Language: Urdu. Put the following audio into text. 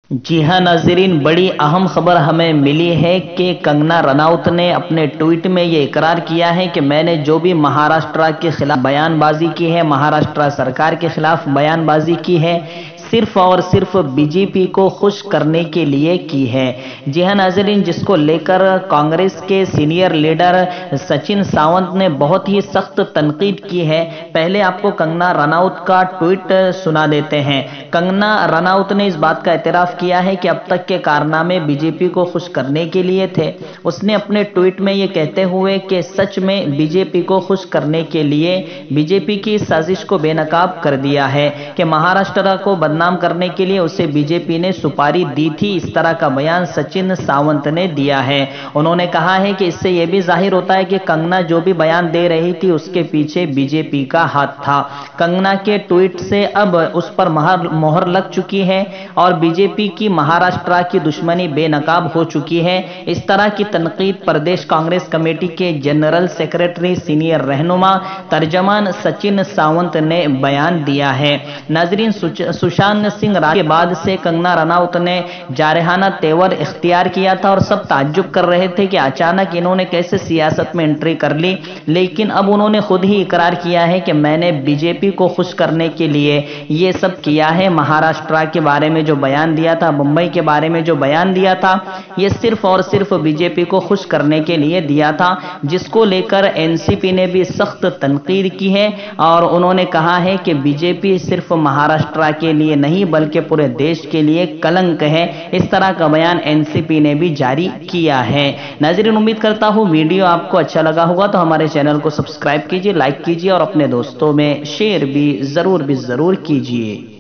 جی ہاں ناظرین، بڑی اہم خبر ہمیں ملی ہے کہ کنگنا رناوت نے اپنے ٹویٹ میں یہ اقرار کیا ہے کہ میں نے جو بھی مہاراشٹرا کے خلاف بیان بازی کی ہے، مہاراشٹرا سرکار کے خلاف بیان بازی کی ہے، صرف اور صرف بی جے پی کو خوش کرنے کے لیے کی ہے۔ جی ہاں ناظرین، جس کو لے کر کانگریس کے سینئر لیڈر سچن ساونت نے بہت ہی سخت تنقید کی ہے۔ پہلے آپ کو کنگنا رناوت کا ٹویٹ سنا دیتے ہیں۔ کنگنا رناوت نے اس بات کا اعتراف کیا ہے کہ اب تک کے کارنامے بی جے پی کو خوش کرنے کے لیے تھے۔ اس نے اپنے ٹویٹ میں یہ کہتے ہوئے کہ سچ میں بی جے پی کو خوش کرنے کے لیے بی جے پی کی سازش کو بے نقاب کر دیا ہے کہ مہاراشٹر کو بدنام کرنے کے لیے اسے بی جے پی نے سپاری دی تھی۔ اس طرح کا بیان سچن ساونت نے دیا ہے۔ انہوں نے کہا ہے کہ اس سے یہ بھی ظاہر ہوتا ہے کہ کنگنا جو بھی بیان دے رہی تھی اس کے پیچھے بی جے پی کا ہاتھ تھا۔ کنگنا کے ٹویٹ سے اب اس پر مہر لگ چکی ہے اور بی جے پی کی مہاراشٹرا کی دشمنی بے نقاب ہو چکی ہے۔ اس طرح کی تنقید پردیش کانگریس کمیٹی کے جنرل سیکریٹری، سینئر رہنما، ترجمان سچن ساونت نے بیان دیا ہے۔ ناظرین، سشانت سنگھ راج کے بعد سے کنگنا رناوت نے جارحانہ تیور اختیار کیا تھا اور سب تعجب کر رہے تھے کہ اچانک انہوں نے کیسے سیاست میں انٹری کر لی، لیکن اب انہوں نے خود ہی اقرار کیا ہے کہ میں نے بی جے پی کو خوش کرنے کے لیے یہ سب کیا ہے۔ مہاراشٹرا کے بارے میں جو بیان دیا تھا، ممبئی کے بارے میں جو بیان دیا تھا، یہ صرف اور صرف بی جے پی کو خوش کرنے کے لیے دیا تھا، جس کو لے کر این سی پی نے بھی سخت تنقید کی ہے اور انہوں نے کہا ہے کہ بی جے پی صرف مہاراشٹرا کے لیے نہیں بلکہ پورے دیش کے لیے کلنک ہے۔ اس طرح کا بیان این سی پی نے بھی جاری کیا ہے۔ ناظرین، امید کرتا ہوں ویڈیو آپ کو اچھا لگا ہوگا، تو ہمارے چینل کو سبسکرائب کیجیے، لائک کیجیے اور اپنے دوستوں میں شیئر بھی ضرور کیجیے۔